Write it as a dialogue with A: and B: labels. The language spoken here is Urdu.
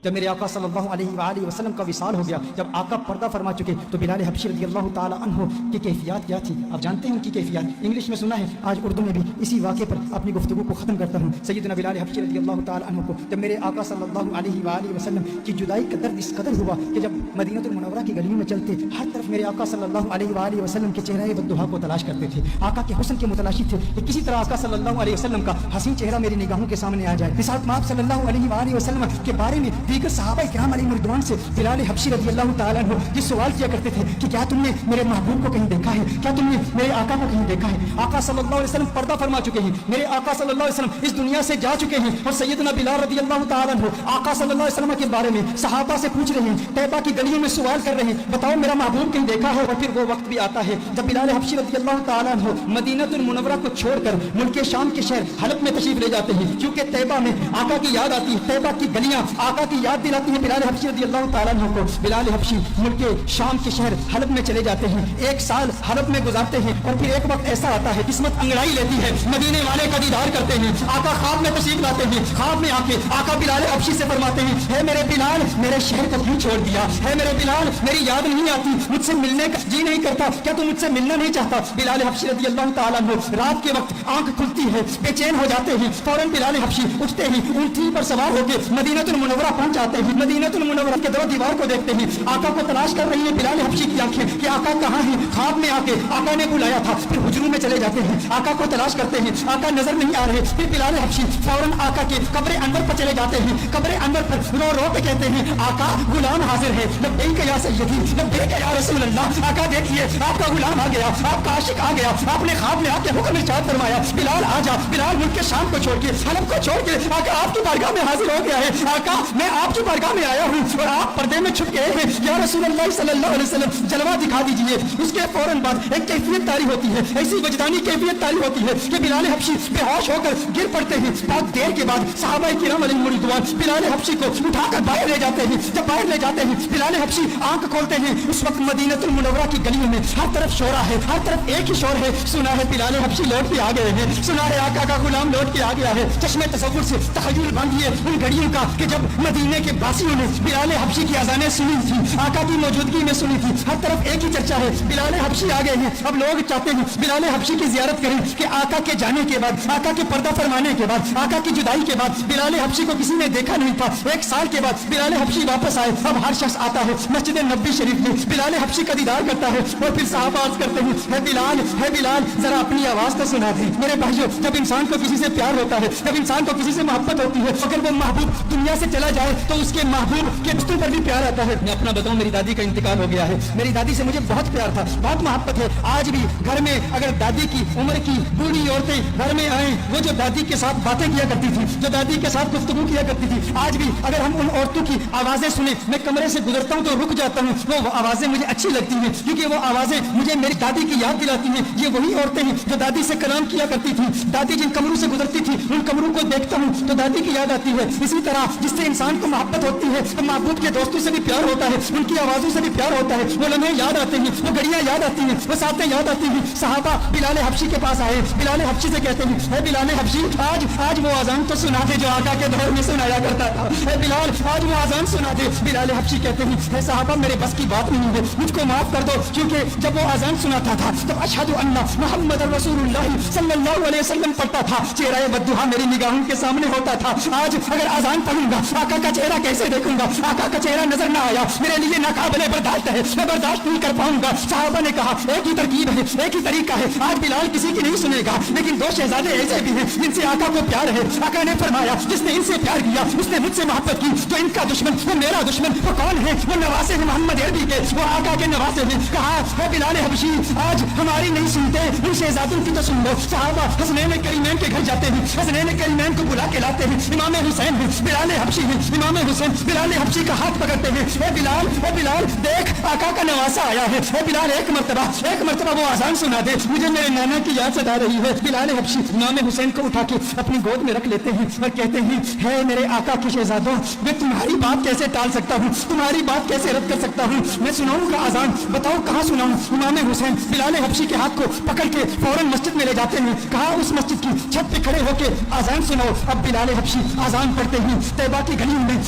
A: جب میرے آقا صلی اللہ علیہ وآلہ وسلم کا وصال ہو گیا، جب آقا پردہ فرما چکے، تو بلال حبشی رضی اللہ تعالی عنہ کی کیفیات کیا تھی آپ جانتے ہیں؟ ان کی کیفیات انگلش میں سنا ہے، آج اردو میں بھی اسی واقعے پر اپنی گفتگو کو ختم کرتا ہوں۔ سیدنا بلال حبشی رضی اللہ تعالی عنہ کو جب میرے آقا صلی اللہ علیہ وآلہ وسلم کی جدائی کا درد اس قدر ہوا کہ جب مدینہ المنورہ کی گلیوں میں چلتے، ہر طرف میرے آقا صلی اللہ علیہ وآلہ وسلم کے چہرے بددہا کو تلاش کرتے تھے، آقا کے حسن کے متلاشی تھے کہ کسی طرح آقا صلی اللہ علیہ وسلم کا حسین چہرہ میری نگاہوں کے سامنے آ جائے۔ مثال آپ صلی اللہ علیہ وآلہ وسلم کے بارے میں دیگر صحابہ کرام علیہ رضوان سے بلال حبشی رضی اللہ تعالیٰ عنہ جس سوال کیا کرتے تھے کہ کیا تم نے میرے محبوب کو کہیں دیکھا ہے، کیا تم نے میرے آقا کو کہیں دیکھا ہے؟ آقا صلی اللہ علیہ وسلم پردہ فرما چکے ہیں، میرے آقا صلی اللہ علیہ وسلم اس دنیا سے جا چکے ہیں، اور سیدنا بلال رضی اللہ تعالیٰ عنہ آقا صلی اللہ علیہ وسلم کے بارے میں صحابہ سے پوچھ رہے ہیں، طیبہ کی گلیوں میں سوال کر رہے ہیں، بتاؤ میرا محبوب کہیں دیکھا ہے؟ اور پھر وہ وقت بھی آتا ہے جب بلال حبشی رضی اللہ تعالیٰ عنہ مدینہ المنورہ کو چھوڑ کر ملک شام کے شہر حلب میں تشریف لے جاتے ہیں، کیونکہ طیبہ میں آقا کی یاد آتی ہے، طیبہ کی گلیاں آقا کی یاد دلاتی ہیں بلال حبشی رضی اللہ تعالیٰ عنہ کو۔ بلال حبشی ملک شام کے شہر حلب میں چلے جاتے ہیں، ایک سال حلب میں گزارتے ہیں، اور پھر ایک وقت ایسا آتا ہے قسمت انگڑائی لیتی ہے، مدینے والے کا دیدار کرتے ہیں، آقا خواب میں تشریف لاتے ہیں، خواب میں آ کے آقا بلال حبشی سے فرماتے ہیں، ہے میرے بلال میرے شہر کو کیوں چھوڑ دیا؟ ہے میرے بلال میری یاد نہیں آتی، مجھ سے ملنے کا جی نہیں کرتا، کیا تم مجھ سے ملنا نہیں چاہتا؟ بلال حبشی رضی اللہ تعالیٰ عنہ رات کے وقت آنکھ کھلتی ہے، بے چین ہو جاتے ہیں، فوراً بلال حبشی اٹھتے ہیں، اونٹنی پر سوار ہو کے مدینہ المنورہ پہنچ جاتے ہیں، مدینہ المنورہ کے دو دیوار کو دیکھتے ہیں، آقا کو تلاش کر رہی ہے بلال حبشی کی آنکھیں کہ آقا کہاں ہیں؟ خواب میں آ کے آقا نے بلایا تھا، پھر حجروں میں چلے جاتے ہیں، آقا کو تلاش کرتے ہیں، آقا نظر نہیں آ رہے، پھر بلال حبشی فوراً آقا کے قبر انور پر چلے جاتے ہیں، قبر انور پر رو رو کے کہتے ہیں، آقا غلام حاضر ہے، لبیک یا سیدی، لبیک یا رسول اللہ، آقا دیکھیے آپ کا غلام آ گیا، آپ کا عاشق آ گیا، آپ نے خواب میں آ کے حکم ارشاد فرمایا، بلال آ جا۔ بلال ملک شام کو چھوڑ کے حلب کو چھوڑ کے آقا آپ کی بارگاہ میں حاضر ہو گیا ہے، آقا میں آپ کی بارگاہ میں آیا ہوں اور آپ پردے میں چھپ گئے ہیں، یا رسول اللہ صلی اللہ علیہ وسلم جلوہ دکھا دیجئے۔ اس کے فوراً بعد ایک کیفیت تاری ہوتی ہے، ایسی وجدانی کیفیت تاری ہوتی ہے کہ بلال حبشی بے ہوش ہو کر گر پڑتے ہیں، بہت دیر کے بعد صحابہ کرام علیہ رضوان بلال حبشی کو اٹھا کر باہر لے جاتے ہیں، جب باہر لے جاتے ہیں بلال حبشی آنکھ کھولتے ہیں، اس وقت مدینہ المنورہ کی گلیوں میں ہر طرف شورا ہے، ہر طرف ایک ہی شور ہے، سنا ہے بلال حبشی لوٹ کے آ گئے ہیں، سنا ہے آقا کا غلام لوٹ کے آ گیا ہے۔ چشمے تصور سے تخیل باندھیے ان گھڑیوں کا کہ جب مدینے کے باسیوں نے بلال حبشی کی اذانیں سنی تھی، آقا کی موجودگی میں سنی تھی، ہر طرف ایک ہی چرچا ہے، بلال حبشی آ گئے ہیں۔ اب لوگ چاہتے ہیں بلال حبشی کی زیارت کریں کہ آقا کے جانے کے بعد، آقا کے پردہ فرمانے کے بعد، آقا کی جدائی کے بعد بلال حبشی کو کسی نے دیکھا نہیں تھا، ایک سال کے بعد بلال حبشی واپس آئے، اب ہر شخص آتا ہے مسجد نبوی شریف میں بلال حبشی کا دیدار کرتا ہے، اور پھر صحابہ عرض کرتے ہیں، ہے بلال ذرا اپنی آواز تو سنا دیں۔ میرے بھائیو، جب انسان کو کسی سے پیار ہوتا ہے، جب انسان کو کسی سے محبت ہوتی ہے، اگر وہ محبوب دنیا سے چلا جائے تو اس کے محبوب کے رشتوں پر بھی پیار آتا ہے۔ میں اپنا بتاؤں، میری دادی کا انتقال ہو گیا ہے، میری دادی سے مجھے بہت پیار تھا، بہت محبت ہے، آج بھی گھر میں اگر دادی کی عمر کی بوڑھی عورتیں گھر میں آئیں، وہ جو دادی کے ساتھ باتیں کیا کرتی تھی، جو دادی کے ساتھ گفتگو کیا کرتی تھی، آج بھی اگر ہم ان عورتوں کی آوازیں سنیں، میں کمرے سے گزرتا ہوں تو رک جاتا ہوں، وہ آوازیں مجھے اچھی لگتی ہیں، کیونکہ وہ آوازیں مجھے میری دادی کی یاد دلاتی ہیں۔ یہ وہی عورتیں ہیں جو دادی سے کلام کیا کرتی تھی، دادی جن کمروں سے گزرتی تھی ان کمروں کو دیکھتا ہوں تو دادی کی یاد آتی ہے۔ اسی طرح جس سے انسان کو محبت ہوتی ہے، محبوب کے دوستوں سے بھی پیار ہوتا ہے، ان کی آوازوں سے بھی پیار ہوتا ہے، وہ لمحے یاد آتے ہیں، وہ گھڑیاں یاد آتی ہیں، وہ ساتیں یاد آتی ہیں۔ صحابہ بلال حبشی کے پاس آئے، بلال حبشی سے کہتے ہیں، اے بلال حبشی، آج وہ اذان تو سنا دے جو آقا کے دور میں سنایا کرتا تھا، اے بلال آج وہ اذان سنا دے۔ بلال حبشی کہتے ہیں، اے صحابہ میرے بس کی بات نہیں ہے، مجھ کو معاف کر دو، کیونکہ جب وہ اذان سناتا تھا تب اشہد ان محمد رسول اللہ صلی اللہ علیہ وسلم پڑھتا تھا، چہرہ بددہا میری نگاہوں کے سامنے ہوتا تھا۔ آج اگر اذان پڑھوں گا آقا کا چہرہ کیسے دیکھوں گا؟ آقا کا چہرہ نظر نہ آیا، میرے لیے ناقابل برداشت ہے، میں برداشت نہیں کر پاؤں گا۔ صحابہ نے کہا ایک ہی ترکیب ہے، ایک ہی طریقہ ہے، آج بلال کسی کی نہیں سنے گا، لیکن دو شہزادے ایسے بھی ہیں جن سے آقا کو پیار ہے۔ آقا نے فرمایا جس نے ان سے پیار کیا، اس نے مجھ سے محبت کی، تو ان کا دشمن وہ میرا دشمن، وہ کون ہے؟ وہ نواسے ہیں محمد عربی کے، وہ آقا کے نواسے ہیں۔ کہا ہے بلال حبشی آج ہماری نہیں سنتے، ان شہزادوں کی تو سن لو۔ صحابہ حسنین کریمین کے گھر جاتے ہیں، حسنین کریمین کو بلا کے لاتے ہیں، امام حسین ہیں، بلال حبشی ہیں، امام حسین بلال حبشی کا ہاتھ پکڑتے ہیں، اے بلال دیکھ آقا کا نواسا آیا ہے، اے بلال ایک مرتبہ وہ اذان سنا دے، مجھے میرے نانا کی یاد ستا رہی ہے۔ بلال حبشی امام حسین کو اٹھا کے اپنی گود میں رکھ لیتے ہیں اور کہتے ہیں، ہے میرے آقا کی شہزادوں، میں تمہاری بات کیسے ٹال سکتا ہوں، تمہاری بات کیسے رد کر سکتا ہوں، میں سناؤں گا اذان، بتاؤ کہاں سناؤں؟ امام حسین بلال حبشی کے ہاتھ کو پکڑ کے فوراً مسجد میں لے جاتے ہیں، کہا اس مسجد کی چھت پہ کھڑے ہو کے اذان سناؤ۔ اب بلال حبشی اذان پڑھتے ہیں، طیبہ کی گلیوں میں